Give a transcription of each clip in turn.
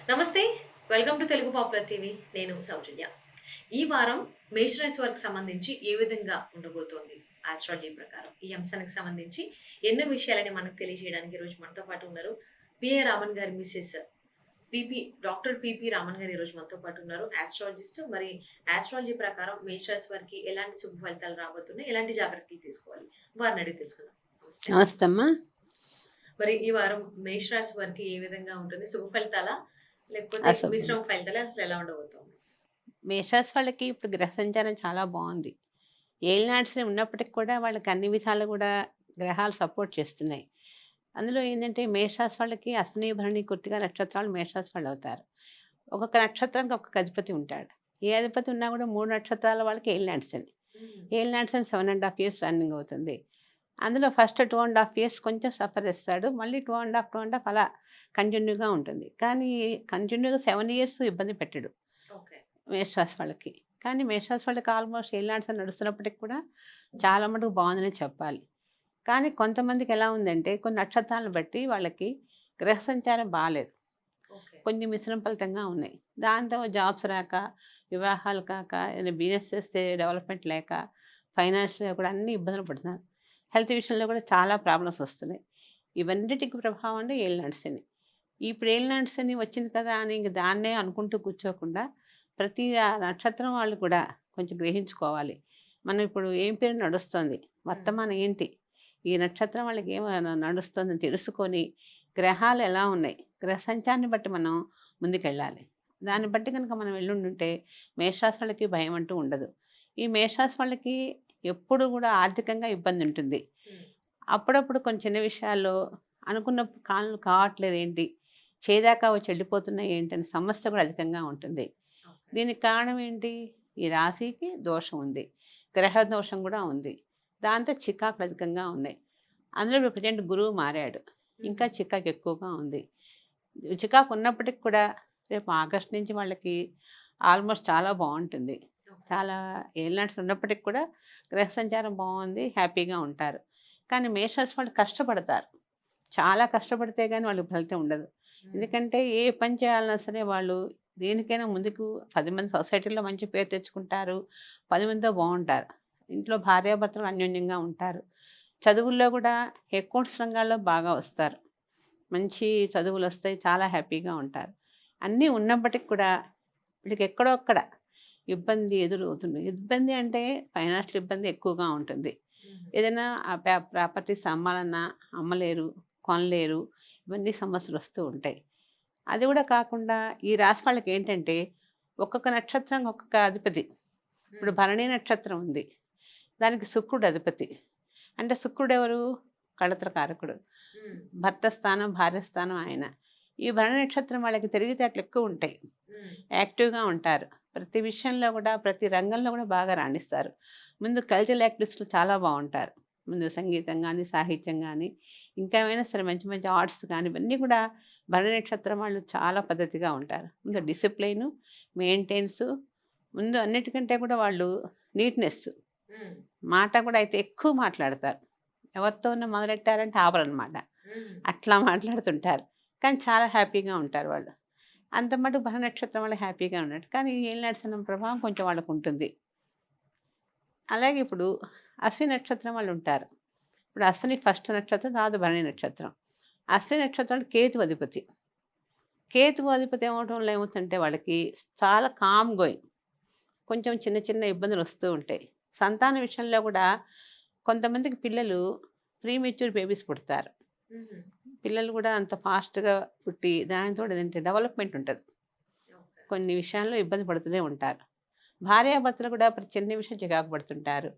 నమస్తే. Welcome to Telugu popular TV. నేను సౌజన్య. ఈ వారం మేషరాశి వారికి సంబంధించి ఏ విధంగా ఉండబోతోంది ఆస్ట్రాలజీ ప్రకారం? ఈ అంశానికి సంబంధించి ఎన్నో విషయాలని మనకు తెలియజేయడానికి ఈరోజు మనతో పాటు ఉన్నారు. పిఏ రామన్ గారి మిసెస్ డాక్టర్ పిపి రామన్ గారు ఈరోజు మనతో పాటు ఉన్నారు. ఆస్ట్రాలజిస్ట్. మరి ఆస్ట్రాలజీ ప్రకారం మేషరాశి వారికి ఎలాంటి శుభ ఫలితాలు రాబోతున్నాయి? ఎలాంటి జాగ్రత్తలు తీసుకోవాలి? వారిని అడిగి తెలుసుకుందాం. నమస్తే. నమస్తే అమ్మా. మరి ఈ వారం మేషరాశి వారికి ఏ విధంగా ఉంటుంది? శుభ ఫలితాలా? లేకపోతే అసలు మిశ్రమ ఫలితాలా? అసలు ఎలా ఉండబోతోంది? మేషరాశి వాళ్ళకి ఇప్పుడు గ్రహ సంచారం చాలా బాగుంది. ఏలినాడ్స్‌ని ఉన్నప్పటికి కూడా వాళ్ళకి అన్ని విధాలు కూడా గ్రహాలు సపోర్ట్ చేస్తున్నాయి. అందులో ఏంటంటే మేషరాశి వాళ్ళకి అశ్విని, భరణి, కృత్తిక నక్షత్రాలు మేషరాశి వాళ్ళు అవుతారు. ఒక్కొక్క నక్షత్రానికి ఒక్కొక్క అధిపతి ఉంటాడు. ఏ అధిపతి ఉన్నా కూడా 3 నక్షత్రాల వాళ్ళకి ఏలినాడ్స్ అని. హ్మ్. ఏలినాడ్స్ అని 7½ ఇయర్స్ రన్నింగ్ అవుతుంది. అందులో ఫస్ట్ 2½ ఇయర్స్ కొంచెం సఫర్ ఇస్తాడు. మళ్ళీ 2½ అలా కంటిన్యూగా ఉంటుంది. కానీ కంటిన్యూగా 7 ఇయర్స్ ఇబ్బంది పెట్టడు ఓకే. మేషరాశి వాళ్ళకి. కానీ మేషరాశి వాళ్ళకి ఆల్మోస్ట్ ఏలినాడ్స్ నడుస్తున్నప్పటికి కూడా చాలా మటుకు బాగుందనే చెప్పాలి. కానీ కొంతమందికి ఎలా ఉందంటే కొన్ని నక్షత్రాలను బట్టి వాళ్ళకి గ్రహ సంచారం బాలేదు. ఓకే. కొన్ని మిశ్రమ ఫలితంగా ఉన్నాయి. దాంతో జాబ్స్ రాక, వివాహాలు కాక, ఏదైనా బిజినెస్ చేస్తే డెవలప్‌మెంట్ లేక, ఫైనాన్షియల్‌గా కూడా అన్ని ఇబ్బందులు పడుతున్నారు. హెల్త్ విషయంలో కూడా చాలా ప్రాబ్లమ్స్ వస్తున్నాయి. ఇవన్నిటికి ప్రభావం అంటే ఏలినాటి శని. ఇప్పుడు ఏలినాటి శని వచ్చింది కదా అని ఇంక దాన్నే అనుకుంటూ కూర్చోకుండా, ప్రతి నక్షత్రం వాళ్ళు కూడా కొంచెం గ్రహించుకోవాలి. మనం ఇప్పుడు ఏం పేరు నడుస్తుంది? హ్మ్. వర్తమానం ఏంటి? ఈ నక్షత్రం వాళ్ళకి నడుస్తుందని తెలుసుకొని, గ్రహాలు ఎలా ఉన్నాయి? గ్రహ సంచారాన్ని బట్టి మనం ముందుకెళ్ళాలి. హ్మ్. దాన్ని బట్టి గనుక మనం వెళ్ళుండుంటే మేషరాశి వాళ్ళకి భయం అంటూ ఉండదు. ఈ మేషరాశి వాళ్ళకి ఎప్పుడు కూడా ఆర్థికంగా ఇబ్బందుంటుంది. హ్మ్. అప్పుడప్పుడు కొన్ని చిన్న విషయాల్లో అనుకున్న కానులు కావట్లేదేంటి? చేదాకా వచ్చి వెళ్ళిపోతున్నాయి ఏంటని సమస్య కూడా అధికంగా ఉంటుంది. ఓకే. దీనికి కారణం ఏంటి? ఈ రాశికి దోషం ఉంది. గ్రహ దోషం కూడా ఉంది. దాంతో చికాకులు అధికంగా ఉన్నాయి. అందులో ఇప్పుడు ప్రెజెంట్ గురువు మారాడు. ఇంకా హుహు. చికాకు ఎక్కువగా ఉంది. చికాకు ఉన్నప్పటికి కూడా రేపు ఆగస్టు నుంచి వాళ్ళకి ఆల్మోస్ట్ చాలా బావుంటుంది. ఓకే. చాలా ఏలినాటి ఉన్నప్పటికి కూడా గ్రహ సంచారం బావుంది. హ్యాపీగా ఉంటారు. కానీ మేషరాశి వాళ్ళు కష్టపడతారు. చాలా కష్టపడితే గాని వాళ్ళకి ఫలితం ఉండదు. హ్మ్. ఎందుకంటే ఏ పని చేయాలన్నా సరే వాళ్ళు దేనికైనా ముందుకు 10 మంది సొసైటీలో మంచి పేరు తెచ్చుకుంటారు. 10 మందితో బావుంటారు. ఇంట్లో భార్యాభర్తలు అన్యోన్యంగా ఉంటారు. చదువుల్లో కూడా అకౌంట్స్ రంగాల్లో బాగా వస్తారు. మంచి చదువులొస్తాయి. చాలా హ్యాపీగా ఉంటారు. అన్నీ ఉన్నప్పటికి కూడా వీళ్ళకి ఎక్కడో అక్కడ ఇబ్బంది ఎదురవుతుంది. ఇబ్బంది అంటే ఫైనాన్షియల్ ఇబ్బంది ఎక్కువగా ఉంటుంది. హుహు. ఏదైనా ప్రాపర్టీస్ అమ్మాలన్నా అమ్మలేరు, కొనలేరు. ఇవన్నీ సమస్యలొస్తూ ఉంటాయి. అది కూడా కాకుండా ఈ రాశి వాళ్ళకేంటంటే ఒక్కొక్క నక్షత్రానికి ఒక్కొక్క అధిపతి. ఇప్పుడు హ్మ్. భరణి నక్షత్రం ఉంది. దానికి శుక్రుడు అధిపతి. అంటే శుక్రుడెవరు? కళత్ర కారకుడు. హ్మ్. భర్త స్థానం, భార్య స్థానం ఆయన. ఈ భరణి నక్షత్రం వాళ్ళకి తెలివితేటలు ఎక్కువుంటాయి. హ్మ్. యాక్టివ్‌గా ఉంటారు. ప్రతి విషయంలో కూడా, ప్రతి రంగంలో కూడా బాగా రాణిస్తారు. ముందు కల్చరల్ యాక్టివిటీస్‌లో చాలా బావుంటారు. ముందు సంగీతం గాని, సాహిత్యం గాని, ఇంకా ఏమైనా సరే మంచి మంచి ఆర్ట్స్ గాని, ఇవన్నీ కూడా భరణి నక్షత్రం వాళ్ళు చాలా పద్ధతిగా ఉంటారు. ముందు ఓకే. డిసిప్లైను, మెయింటెనెన్సు, ముందు అన్నిటికంటే కూడా వాళ్ళు నీట్‌నెస్. హ్మ్. మాట కూడా అయితే ఎక్కువ మాట్లాడతారు. ఎవరితోనో మొదలెట్టారంటే ఆపరనమాట. హ్మ్. అట్లా మాట్లాడుతుంటారు. కానీ చాలా హ్యాపీగా ఉంటారు వాళ్ళు. అంత మటుకు భరణి నక్షత్రం వాళ్ళు హ్యాపీగా ఉన్నట్టు. కానీ ఏలినాటి శని ప్రభావం కొంచెం వాళ్ళకుంటుంది. అలాగే ఇప్పుడు అశ్విని నక్షత్రం వాళ్ళుంటారు. ఇప్పుడు అశ్విని ఫస్ట్ నక్షత్రం, తర్వాత భరణి నక్షత్రం. అశ్విని నక్షత్రం కేతువు అధిపతి. కేతువు అధిపతి అవ్వటం వల్ల ఏమవుతుందంటే వాళ్ళకి చాలా కామ్ గోయింగ్. కొంచెం చిన్న చిన్న ఇబ్బందులొస్తూ ఉంటాయి. సంతాన విషయంలో కూడా కొంతమందికి పిల్లలు ప్రీమెచ్యూర్ బేబీస్ పుడతారు. హుహు. పిల్లలు కూడా అంత ఫాస్ట్‌గా పుట్టి దానితోటి ఏంటంటే డెవలప్‌మెంట్ ఉంటది. ఓకే. కొన్ని విషయాల్లో ఇబ్బంది పడుతూనే ఉంటారు. భార్యాభర్తలు కూడా ప్రతి చిన్న విషయం చికాకు పడుతుంటారు.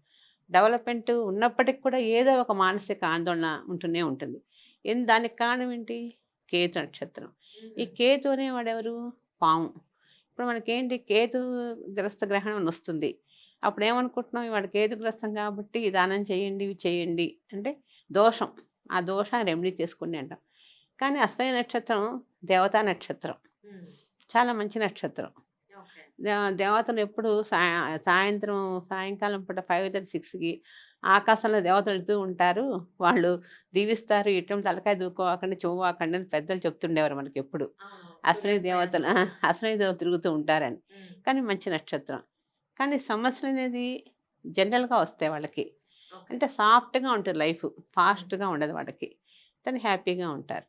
డెవలప్‌మెంట్ ఉన్నప్పటికి కూడా ఏదో ఒక మానసిక ఆందోళన ఉంటూనే ఉంటుంది. దానికి కారణం ఏంటి? కేతు నక్షత్రం. ఈ హుహు. కేతు అనేవాడెవరు? పాము. ఇప్పుడు మనకేంటి కేతు గ్రస్త గ్రహణం అని వస్తుంది. అప్పుడేమనుకుంటున్నాం ఇవాళ కేతుగ్రస్తం కాబట్టి ఈ దానం చేయండి, ఇవి చేయండి అంటే దోషం. ఆ దోషాన్ని రెమెడీ చేసుకోండి అంటాం. కానీ అశ్విని నక్షత్రం దేవతా నక్షత్రం. హ్మ్. చాలా మంచి నక్షత్రం. ఓకే. దేవతలు ఎప్పుడు సాయంత్రం సాయంకాలం పూట 5:30, 6కి ఆకాశంలో దేవతలు వెళ్తూ ఉంటారు. వాళ్ళు దీవిస్తారు. ఇటం తలకాయ దూకోకండి, చెవ్వకండి అని పెద్దలు చెప్తుండేవారు మనకెప్పుడు. అవును. అశ్విని దేవతలు సూర్యాస్తమయంలో. అశ్విని దేవతలు తిరుగుతూ ఉంటారని. హ్మ్. కానీ మంచి నక్షత్రం. కానీ సమస్యలనేది జనరల్‌గా వస్తాయి వాళ్ళకి. ఓకే. అంటే సాఫ్ట్‌గా ఉంటుంది లైఫ్. హ్మ్. ఫాస్ట్‌గా ఉండదు వాళ్ళకి. కానీ హ్యాపీగా ఉంటారు.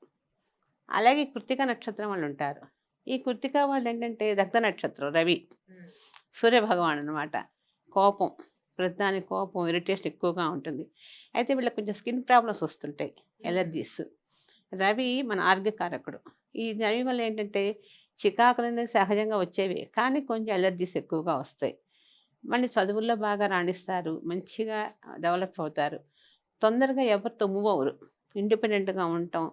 అలాగే కృత్తిక నక్షత్రం వాళ్ళుంటారు. ఈ కృత్తిక వాళ్ళేంటంటే దగ్ధ నక్షత్రం రవి. హ్మ్. సూర్యభగవానుడనమాట. కోపం. ప్రతిదానికి కోపం, ఇరిటేషన్ ఎక్కువగా ఉంటుంది. అయితే వీళ్ళకి కొంచెం స్కిన్ ప్రాబ్లమ్స్ వస్తుంటాయి. హ్మ్. ఎలర్జీస్. రవి మన ఆరోగ్యకారకుడు. ఈ రవి వల్ల ఏంటంటే చికాకులనేవి సహజంగా వచ్చేవే. కానీ కొంచెం ఎలర్జీస్ ఎక్కువగా వస్తాయి. మళ్ళీ చదువుల్లో బాగా రాణిస్తారు. మంచిగా డెవలప్ అవుతారు. తొందరగా ఎవరితో మూవ్ అవ్వరు. ఇండిపెండెంట్‌గా ఉండటం.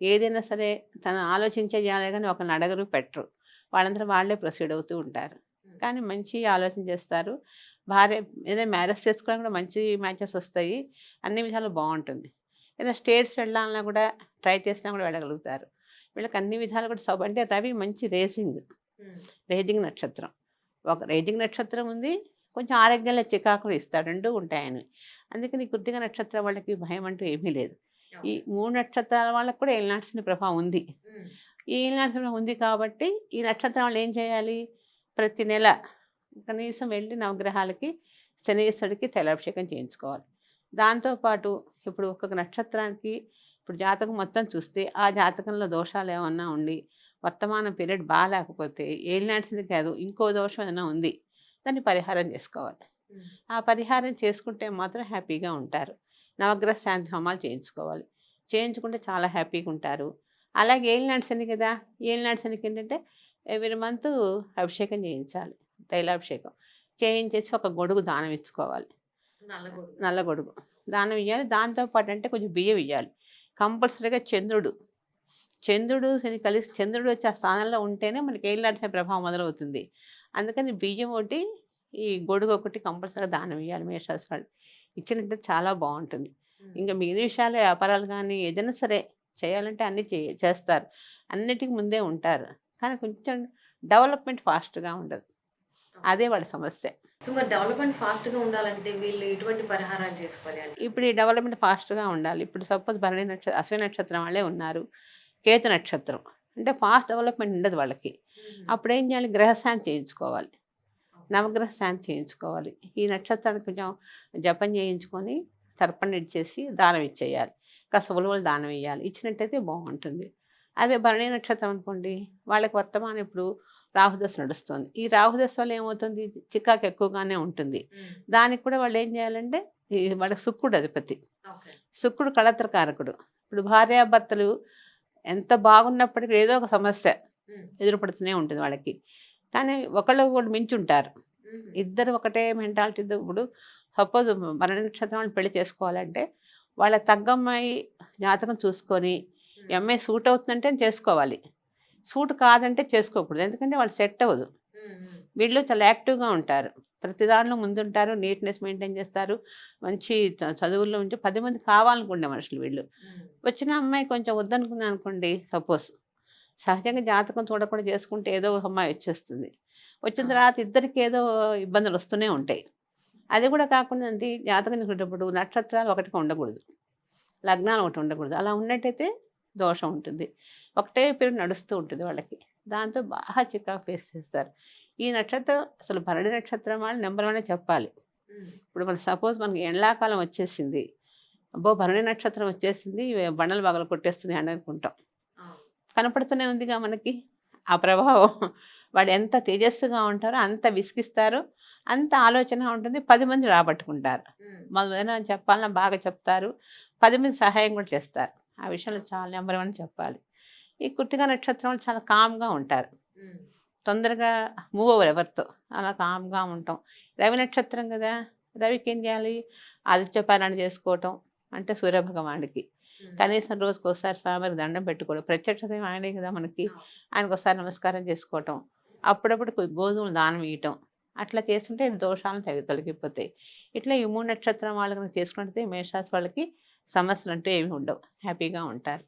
ఏదైనా సరే తను ఆలోచించే చేయాలే గాని ఒకరిని అడగరు, పెట్టరు. వాళ్ళంతట వాళ్ళే ప్రొసీడ్ అవుతూ ఉంటారు. హ్మ్. కానీ మంచి ఆలోచన చేస్తారు. భార్య ఏదైనా మ్యారేజ్ చేసుకోవడానికి కూడా మంచి మ్యాచెస్ వస్తాయి. అన్ని విధాలుగా బావుంటుంది. ఏదైనా స్టేట్స్ వెళ్ళాలన్నా కూడా ట్రై చేసినా కూడా వెళ్ళగలుగుతారు. వీళ్ళకి అన్ని విధాలు కూడా అంటే రవి మంచి రేసింగ్. హ్మ్. రేజింగ్ నక్షత్రం. ఒక రేజింగ్ నక్షత్రం ఉంది. కొంచెం ఆరోగ్యంలో చికాకులు ఇస్తాడు. 2 ఉంటాయని. అందుకని ఈ కృత్తిక నక్షత్రం వాళ్ళకి భయం అంటూ ఏమీ లేదు. ఈ ఓకే. 3 నక్షత్రాల వాళ్ళకి కూడా ఏలినాటి శని ప్రభావం ఉంది. హ్మ్. ఈ ఏలినాటి శని ఉంది కాబట్టి ఈ నక్షత్రం వాళ్ళు ఏం చేయాలి? ప్రతి నెల కనీసం వెళ్లి నవగ్రహాలకి శనీశ్వరుడికి తైలాభిషేకం చేయించుకోవాలి. దాంతో పాటు ఇప్పుడు ఒక్కొక్క నక్షత్రానికి ఇప్పుడు జాతకం మొత్తం చూస్తే ఆ జాతకంలో దోషాలు ఏమన్నా ఉండి వర్తమాన పీరియడ్ బాలేకపోతే ఏలినాటి శని కాదు ఇంకో దోషం ఏదైనా ఉంది. దాన్ని పరిహారం చేసుకోవాలి. హ్మ్. ఆ పరిహారం చేసుకుంటే మాత్రం హ్యాపీగా ఉంటారు. నవగ్రహ శాంతి హోమాలు చేయించుకోవాలి. చేయించుకుంటే చాలా హ్యాపీగా ఉంటారు. అలాగే ఏలినాటి శని కదా! ఏలినాటి శనికి ఏంటంటే ఎవ్రీ మంత్ అభిషేకం చేయించాలి. తైలాభిషేకం. చేయించేసి ఒక గొడుగు దానం ఇచ్చుకోవాలి. నల్ల గొడుగు. నల్ల గొడుగు. దానం ఇయ్యాలి. దాంతో పాటు అంటే కొంచెం బియ్యం ఇయ్యాలి. కంపల్సరీగా చంద్రుడు. చంద్రుడు, శని కలిసి చంద్రుడు వచ్చి ఆ స్థానంలో ఉంటేనే మనకి ఏలినాటి శని ప్రభావం మొదలవుతుంది. అందుకని బియ్యం ఒకటి, ఈ గొడుగు ఒకటి కంపల్సరీగా దానం ఇయ్యాలి మేషరాశి వాళ్ళు. ఇచ్చినట్లయితే చాలా బావుంటుంది. హ్మ్. ఇంకా మిగిలిన విషయాలు వ్యాపారాలు గానీ, ఏదైనా సరే చేయాలంటే అన్నీ చేస్తారు. అన్నిటికి ముందే ఉంటారు. కానీ కొంచెం డెవలప్‌మెంట్ ఫాస్ట్‌గా ఉండదు. ఓకే. అదే వాళ్ళ సమస్య. సో, మరి డెవలప్‌మెంట్ ఫాస్ట్‌గా ఉండాలంటే వీళ్ళు ఎటువంటి పరిహారాలు చేసుకోవాలి అంటారు? ఇప్పుడు ఈ డెవలప్‌మెంట్ ఫాస్ట్‌గా ఉండాలి. ఇప్పుడు సపోజ్ భరణి అశ్విని నక్షత్రం వాళ్ళే ఉన్నారు. కేతు నక్షత్రం. అంటే ఫాస్ట్ డెవలప్‌మెంట్ ఉండదు వాళ్ళకి. హుహు. అప్పుడేం చేయాలి? గ్రహశాంతి చేయించుకోవాలి. ఓకే. నవగ్రహ శాంతి చేయించుకోవాలి. ఈ నక్షత్రానికి కొంచెం జపం చేయించుకొని, తర్పణ ఇచ్చేసి దానం ఇచ్చేయాలి. కాస్త ఉలువలు దానం ఇయ్యాలి. ఇచ్చినట్టయితే బావుంటుంది. అదే భరణి నక్షత్రం అనుకోండి, వాళ్ళకి వర్తమానం ఇప్పుడు రాహుదశ నడుస్తుంది. ఈ రాహుదశ వల్ల ఏమవుతుంది? చికాకు ఎక్కువగానే ఉంటుంది. హ్మ్. దానికి కూడా వాళ్ళేం చేయాలంటే, ఈ వాళ్ళకి శుక్రుడు అధిపతి. ఓకే. శుక్రుడు కళత్రకారకుడు. ఇప్పుడు భార్యాభర్తలు ఎంత బాగున్నప్పటికీ ఏదో ఒక సమస్య హ్మ్. ఎదురుపడుతూనే ఉంటుంది వాళ్ళకి. కానీ ఒకళ్ళు ఒకళ్ళు మించుంటారు. హుహు. ఇద్దరు ఒకటే మెంటాలిటీతో ఇప్పుడు సపోజ్ మరణ నక్షత్రం వాళ్ళు పెళ్లి చేసుకోవాలంటే, వాళ్ళ తగ్గమ్మాయి జాతకం చూసుకొని, ఈ హ్మ్. అమ్మాయి సూట్ అవుతుందంటే చేసుకోవాలి. సూట్ కాదంటే చేసుకోకూడదు. ఎందుకంటే వాళ్ళు సెట్ అవ్వదు. హ్మ్. హ్మ్. వీళ్ళు చాలా యాక్టివ్‌గా ఉంటారు. ప్రతి దానిలో ముందుంటారు. నీట్‌నెస్ మెయింటైన్ చేస్తారు. మంచి చదువుల్లో ఉంచి 10 మంది కావాలనుకునే మనుషులు వీళ్ళు. హ్మ్. వచ్చిన అమ్మాయి కొంచెం వద్దనుకుందనుకోండి సపోజ్. సహజంగా జాతకం చూడకుండా చేసుకుంటే ఏదో ఒక అమ్మాయి వచ్చేస్తుంది. వచ్చిన అవును. తర్వాత ఇద్దరికి ఏదో ఇబ్బందులు వస్తూనే ఉంటాయి. అది కూడా కాకుండా అండి జాతకం చూసేటప్పుడు నక్షత్రాలు ఒకటిగా ఉండకూడదు. లగ్నాలు ఒకటి ఉండకూడదు. అలా ఉన్నట్టయితే దోషం ఉంటుంది. ఒకటే పీరియడ్ నడుస్తూ ఉంటుంది వాళ్ళకి. దాంతో బాగా చికాకు ఫేస్ చేస్తారు. ఈ నక్షత్రం అసలు భరణి నక్షత్రం వాళ్ళు నంబర్ వనే చెప్పాలి. హ్మ్. ఇప్పుడు మన సపోజ్ మనకి ఎండాకాలం వచ్చేసింది. అబ్బో! భరణి నక్షత్రం వచ్చేసింది. బండలు పగలు కొట్టేస్తుంది ఎండ అనుకుంటాం. అవును. కనపడుతూనే ఉందిగా మనకి. ఆ ప్రభావం. వాడు ఎంత తేజస్సుగా ఉంటారో అంత విసిగిస్తారు. అంత ఆలోచన ఉంటుంది. 10 మంది రాబట్టుకుంటారు. హ్మ్. మనం ఏదైనా చెప్పాలన్నా బాగా చెప్తారు. 10 మంది సహాయం కూడా చేస్తారు. ఆ విషయంలో ఓకే. చాలా నంబర్ వన్ చెప్పాలి. ఈ కృత్తిక నక్షత్రం వాళ్ళు చాలా కామ్‌గా ఉంటారు. హ్మ్. తొందరగా మూవ్ అవ్వరు ఎవరితో. అలా కామ్‌గా ఉంటాం. రవి నక్షత్రం గదా! రవికేం జేయాలి? ఆదిత్య పారాయణ చేసుకోవటం. అంటే సూర్యభగవానుడికి. హ్మ్. కనీసం రోజుకోసారి స్వామివారికి దండం పెట్టుకోవడం. ప్రత్యక్ష దైవం ఆయనే గదా మనకి. అవును. ఆయనకోసారి నమస్కారం చేసుకోవటం. అప్పుడప్పుడు గోధుమలు దానం ఇయ్యటం. అట్లా చేస్తుంటే దోషాలను తొలగిపోతాయి. ఇట్లా ఈ 3 నక్షత్రం వాళ్ళు గనుక చేసుకున్నట్టయితే మేషరాశి వాళ్ళకి సమస్యలంటూ ఏమి ఉండవు. హ్యాపీగా ఉంటారు.